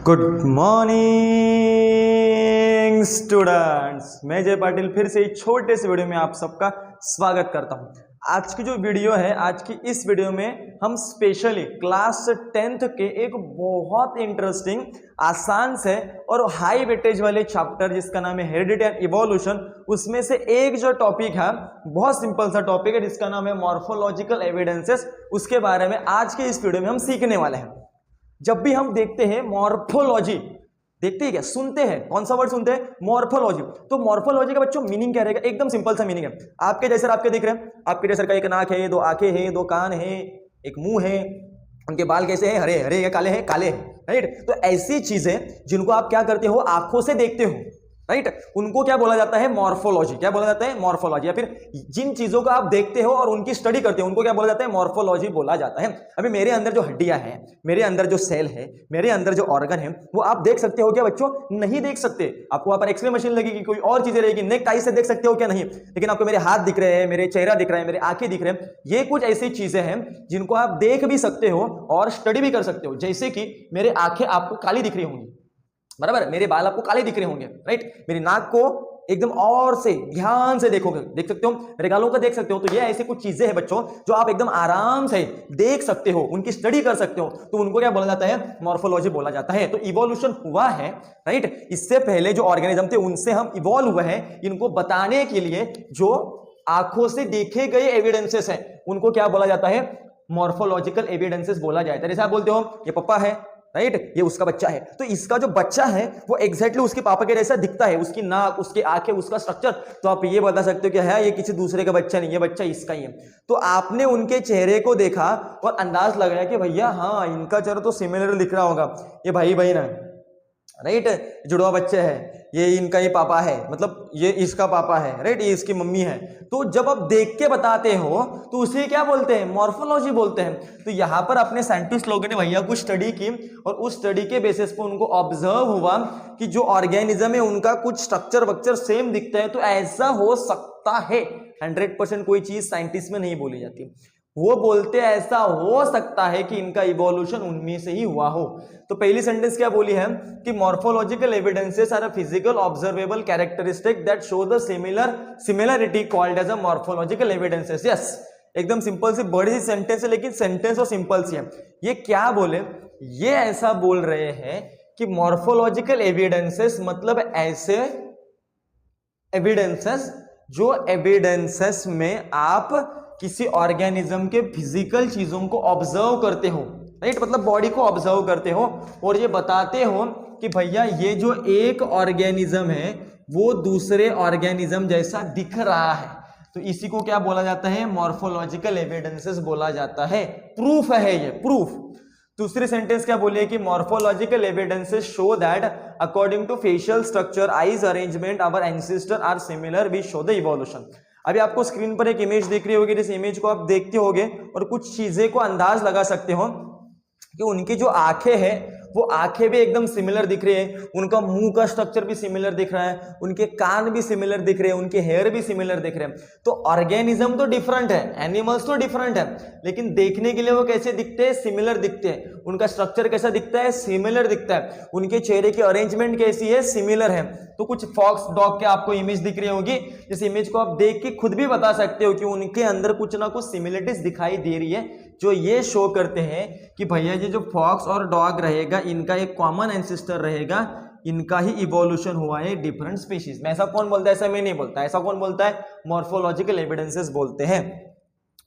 Good morning students, मैं जय पाटिल फिर से एक छोटे से वीडियो में आप सबका स्वागत करता हूं। आज की जो वीडियो है, आज की इस वीडियो में हम स्पेशली क्लास 10th के एक बहुत इंटरेस्टिंग, आसान से और हाई वेटेज वाले चैप्टर जिसका नाम है हेरिडिटी एंड इवोल्यूशन, उसमें से एक जो टॉपिक है बहुत सिंपल सा टॉपिक है जिसका नाम है मॉर्फोलॉजिकल एविडेंसेस, उसके बारे में आज के इस वीडियो में हम सीखने वाले हैं। जब भी हम देखते हैं मॉर्फोलॉजी, देखते हैं क्या, सुनते हैं, कौन सा वर्ड सुनते हैं? मॉर्फोलॉजी। तो मॉर्फोलॉजी का बच्चों मीनिंग क्या रहेगा? एकदम सिंपल सा मीनिंग है। आपके जैसे आपके दिख रहे हैं, आपके जैसे का एक नाक है, दो आंखें हैं, दो कान है, एक मुंह है, उनके बाल कैसे हैं? हरे हरे या काले हैं? काले हैं, राइट। तो ऐसी चीजें जिनको आप क्या करते हो, आंखों से देखते हो, राइट, उनको क्या बोला जाता है? मॉर्फोलॉजी। क्या बोला जाता है? मॉर्फोलॉजी। या फिर जिन चीजों को आप देखते हो और उनकी स्टडी करते हो उनको क्या बोला जाता है? मॉर्फोलॉजी बोला जाता है। अभी मेरे अंदर जो हड्डियां हैं, मेरे अंदर जो सेल है, मेरे अंदर जो ऑर्गन है, वो आप देख सकते हो क्या बच्चों? नहीं देख सकते। आपको वहां पर एक्सरे मशीन लगेगी, कोई और चीजें रहेगी, नेक टाई से देख सकते हो क्या? नहीं। लेकिन आपको मेरे हाथ दिख रहे हैं, मेरे चेहरा दिख रहा है, मेरे आंखें दिख रहे हैं। ये कुछ ऐसी चीजें हैं जिनको आप देख भी सकते हो और स्टडी भी कर सकते हो। जैसे कि मेरे आंखें आपको काली दिख रही होंगी, बराबर, मेरे बाल आपको काले दिख रहे होंगे, राइट। मेरी नाक को एकदम और से ध्यान से देखोगे, देख सकते हो, मेरे गालों को देख सकते हो। तो ये ऐसी कुछ चीजें हैं बच्चों जो आप एकदम आराम से देख सकते हो, उनकी स्टडी कर सकते हो, तो उनको क्या बोला जाता है? मॉर्फोलॉजी बोला जाता है। तो इवोल्यूशन हुआ है, राइट। इससे पहले जो ऑर्गेनिज्म थे उनसे हम इवॉल्व हुए हैं, इनको बताने के लिए जो आंखों से देखे गए एविडेंसेस हैं उनको क्या बोला जाता है? मॉर्फोलॉजिकल एविडेंसेस बोला जाता है। जैसे आप बोलते हो ये पप्पा है, राइट, ये उसका बच्चा है, तो इसका जो बच्चा है वो एग्जैक्टली उसके पापा के जैसा दिखता है, उसकी नाक, उसके आंखें, उसका स्ट्रक्चर। तो आप ये बता सकते हो कि है ये किसी दूसरे का बच्चा नहीं, ये बच्चा इसका ही है। तो आपने उनके चेहरे को देखा और अंदाज लगाया कि भैया हाँ, इनका चेहरा तो सिमिलर दिख रहा होगा, ये भाई बहन है, राइट, जुड़वा बच्चे हैं, ये इनका ही पापा है, मतलब ये इसका पापा है, राइट, ये इसकी मम्मी है। तो जब आप देख के बताते हो तो उसे क्या बोलते हैं? मॉर्फोलॉजी बोलते हैं। तो यहाँ पर अपने साइंटिस्ट लोगों ने भैया कुछ स्टडी की और उस स्टडी के बेसिस पर उनको ऑब्जर्व हुआ कि जो ऑर्गेनिज्म है उनका कुछ स्ट्रक्चर वक्चर सेम दिखता है। तो ऐसा हो सकता है, 100% कोई चीज साइंटिस्ट में नहीं बोली जाती, वो बोलते ऐसा हो सकता है कि इनका इवोल्यूशन उनमें से ही हुआ हो। तो पहली सेंटेंस क्या बोली है कि morphological evidences are a physical observable characteristic that show the similarity called as a morphological evidences. Yes, एकदम सिंपल सी बड़ी सी सेंटेंस है, लेकिन सेंटेंस और सिंपल सी है। ये क्या बोले? ये ऐसा बोल रहे हैं कि मॉर्फोलॉजिकल एविडेंसेस मतलब ऐसे एविडेंसेस जो एविडेंसेस में आप किसी ऑर्गेनिज्म के फिजिकल चीजों को ऑब्जर्व करते हो, राइट, मतलब बॉडी को ऑब्जर्व करते हो और ये बताते हो कि भैया ये जो एक ऑर्गेनिज्म है वो दूसरे ऑर्गेनिज्म जैसा दिख रहा है। तो इसी को क्या बोला जाता है? मॉर्फोलॉजिकल एविडेंसेस बोला जाता है। प्रूफ है ये, प्रूफ। दूसरी सेंटेंस क्या बोली है कि morphological evidences show that according to facial structure, eyes arrangement, our ancestor are similar, we show the evolution. अभी आपको स्क्रीन पर एक इमेज दिख रही होगी, जिस इमेज को आप देखते होगे और कुछ चीजें को अंदाज लगा सकते हो कि उनकी जो आंखें हैं वो आंखें भी एकदम सिमिलर दिख रही है, उनका मुंह का स्ट्रक्चर भी सिमिलर दिख रहा है, उनके कान भी सिमिलर दिख रहे हैं, उनके हेयर भी सिमिलर दिख रहे हैं। तो ऑर्गेनिज्म तो डिफरेंट है, एनिमल्स तो डिफरेंट है, लेकिन देखने के लिए वो कैसे दिखते हैं? सिमिलर दिखते हैं। उनका स्ट्रक्चर कैसा दिखता है? सिमिलर दिखता है। उनके चेहरे की अरेंजमेंट कैसी है? सिमिलर है। तो कुछ फॉक्स डॉग के आपको इमेज दिख रही होगी, इस इमेज को आप देख के खुद भी बता सकते हो कि उनके अंदर कुछ ना कुछ सिमिलरिटीज दिखाई दे रही है, जो ये शो करते हैं कि भैया ये जो फॉक्स और डॉग रहेगा इनका एक कॉमन एंसेस्टर रहेगा, इनका ही इवोल्यूशन हुआ है डिफरेंट स्पीशीज में। ऐसा कौन बोलता है? ऐसा मैं नहीं बोलता। ऐसा कौन बोलता है? मॉर्फोलॉजिकल एविडेंसेस बोलते हैं।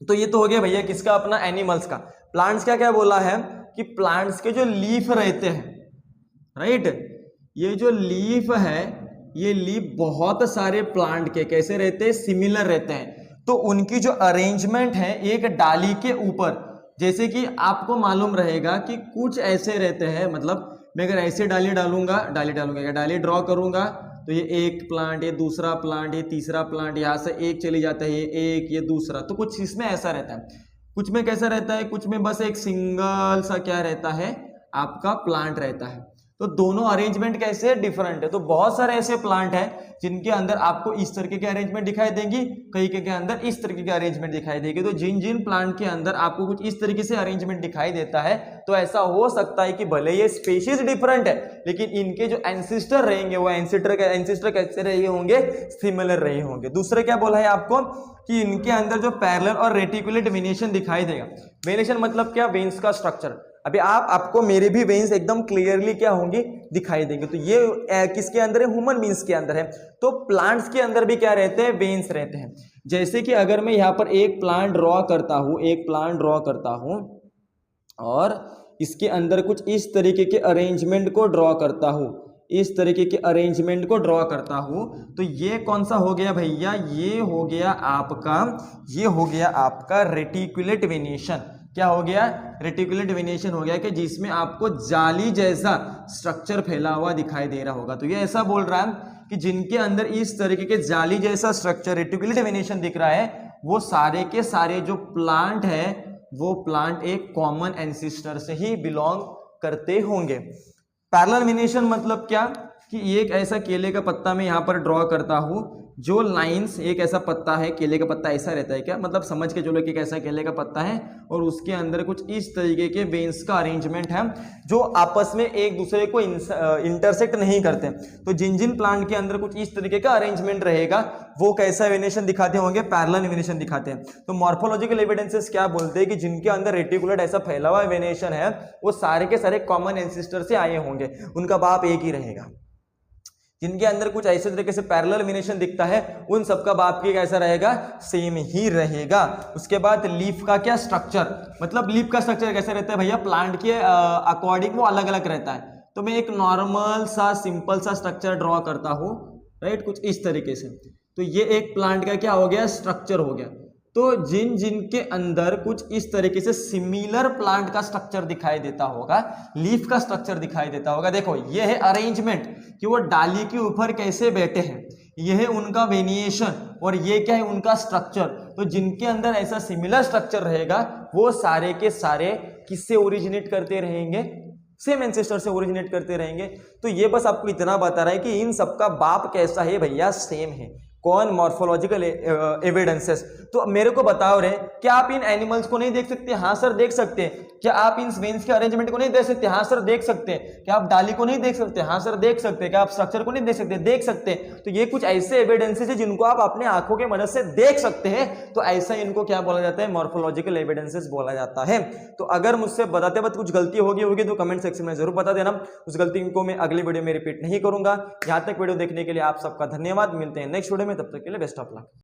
तो ये तो हो गया भैया किसका? अपना एनिमल्स का। प्लांट्स का क्या बोला है कि प्लांट्स के जो लीफ रहते हैं, राइट, ये जो लीफ है, ये लीफ बहुत सारे प्लांट के कैसे रहते हैं? सिमिलर रहते हैं। तो उनकी जो अरेंजमेंट है एक डाली के ऊपर, जैसे कि आपको मालूम रहेगा कि कुछ ऐसे रहते हैं, मतलब मैं अगर ऐसे डाली डालूंगा, डाली ड्रॉ करूंगा तो ये एक प्लांट, ये दूसरा प्लांट, ये तीसरा प्लांट, यहाँ से एक चली जाता है, ये एक, ये दूसरा। तो कुछ इसमें ऐसा रहता है, कुछ में कैसा रहता है? कुछ में बस एक सिंगल सा क्या रहता है? आपका प्लांट रहता है। तो दोनों अरेंजमेंट कैसे है, डिफरेंट है। तो बहुत सारे ऐसे प्लांट हैं जिनके अंदर आपको इस तरीके के अरेंजमेंट दिखाई देंगी, कई के अंदर इस तरीके के अरेंजमेंट दिखाई देगी। तो जिन जिन प्लांट के अंदर आपको कुछ इस तरीके से अरेंजमेंट दिखाई देता है, तो ऐसा हो सकता है कि भले ये स्पीशीज डिफरेंट है, लेकिन इनके जो एंसिस्टर रहेंगे वो एंसिस्टर कैसे रहे होंगे, सिमिलर रहे होंगे। दूसरे क्या बोला है आपको कि इनके अंदर जो पैरेलल और रेटिकुलेट वेनिएशन दिखाई देगा। वेनिएशन मतलब क्या, वेन्स का स्ट्रक्चर। अभी आपको मेरे भी वेन्स एकदम क्लियरली क्या होंगी, दिखाई देंगे। तो ये किसके अंदर है, ह्यूमन बींग्स के अंदर है। तो प्लांट्स के अंदर भी क्या रहते हैं, वेन्स रहते हैं। जैसे कि अगर मैं यहाँ पर एक प्लांट ड्रॉ करता हूँ और इसके अंदर कुछ इस तरीके के अरेंजमेंट को ड्रॉ करता हूँ, तो ये कौन सा हो गया भैया, ये हो गया आपका रेटिकुलेट वेनिएशन। क्या हो गया, रेटिकुलेट वेनिएशन हो गया कि जिसमें आपको जाली जैसा स्ट्रक्चर फैला हुआ दिखाई दे रहा होगा। तो ये ऐसा बोल रहा है कि जिनके अंदर इस तरीके के जाली जैसा स्ट्रक्चर, रेटिकुलेट वेनिएशन दिख रहा है, वो सारे के सारे जो प्लांट है, वो प्लांट एक कॉमन एंसिस्टर से ही बिलोंग करते होंगे। पैरेलल वेनिएशन मतलब क्या कि एक ऐसा केले का पत्ता मैं यहाँ पर ड्रॉ करता हूँ, जो लाइंस, एक ऐसा पत्ता है, केले का पत्ता ऐसा रहता है क्या, मतलब समझ के चलो कि एक ऐसा केले का पत्ता है और उसके अंदर कुछ इस तरीके के वेन्स का अरेंजमेंट है जो आपस में एक दूसरे को इंटरसेक्ट नहीं करते। तो जिन जिन प्लांट के अंदर कुछ इस तरीके का अरेंजमेंट रहेगा वो कैसा वेनिएशन दिखाते होंगे, पैरेलल वेनिएशन दिखाते हैं। तो मॉर्फोलॉजिकल एविडेंसेस क्या बोलते हैं कि जिनके अंदर रेटिकुलेट ऐसा फैला हुआ वेनिएशन है, वो सारे के सारे कॉमन एंसिस्टर से आए होंगे, उनका बाप एक ही रहेगा। जिनके अंदर कुछ ऐसे तरीके से पैरेलल वेनिएशन दिखता है, उन सबका बाप की कैसा रहेगा, सेम ही रहेगा। उसके बाद लीफ का क्या स्ट्रक्चर, मतलब लीफ का स्ट्रक्चर कैसे रहता है भैया, प्लांट के अकॉर्डिंग वो अलग अलग रहता है। तो मैं एक नॉर्मल सा सिंपल सा स्ट्रक्चर ड्रॉ करता हूँ, राइट, कुछ इस तरीके से। तो ये एक प्लांट का क्या हो गया, स्ट्रक्चर हो गया। तो जिन जिन के अंदर कुछ इस तरीके से सिमिलर प्लांट का स्ट्रक्चर दिखाई देता होगा, लीफ का स्ट्रक्चर दिखाई देता होगा, देखो ये है अरेंजमेंट कि वो डाली के ऊपर कैसे बैठे हैं, ये है उनका वेनिएशन और ये क्या है, उनका स्ट्रक्चर। तो जिनके अंदर ऐसा सिमिलर स्ट्रक्चर रहेगा वो सारे के सारे किससे ओरिजिनेट करते रहेंगे, सेम एंसेस्टर से ओरिजिनेट करते रहेंगे। तो ये बस आपको इतना बता रहा है कि इन सबका बाप कैसा है भैया, सेम है। कौन, मॉर्फोलॉजिकल एविडेंसेस। तो मेरे को बताओ रे, क्या आप इन एनिमल्स को नहीं देख सकते? हाँ सर देख सकते हैं। क्या आप इन वेन्स के अरेंजमेंट को नहीं देख सकते? हाँ सर देख सकते हैं। क्या आप डाली को नहीं देख सकते? हाँ सर देख सकते हैं। क्या आप स्ट्रक्चर को नहीं देख सकते? देख सकते हैं। तो ये कुछ ऐसे एविडेंसेस है जिनको आप अपने आंखों के मदद से देख सकते हैं, तो ऐसा इनको क्या बोला जाता है, मॉर्फोलॉजिकल एविडेंसेस बोला जाता है। तो अगर मुझसे बताते वक्त कुछ गलती होगी तो कमेंट सेक्शन में जरूर बता देना, उस गलती को मैं अगली वीडियो में रिपीट नहीं करूंगा। यहाँ तक वीडियो देखने के लिए आप सबका धन्यवाद। मिलते हैं नेक्स्ट वीडियो में, तब तक के लिए बेस्ट ऑफ लक।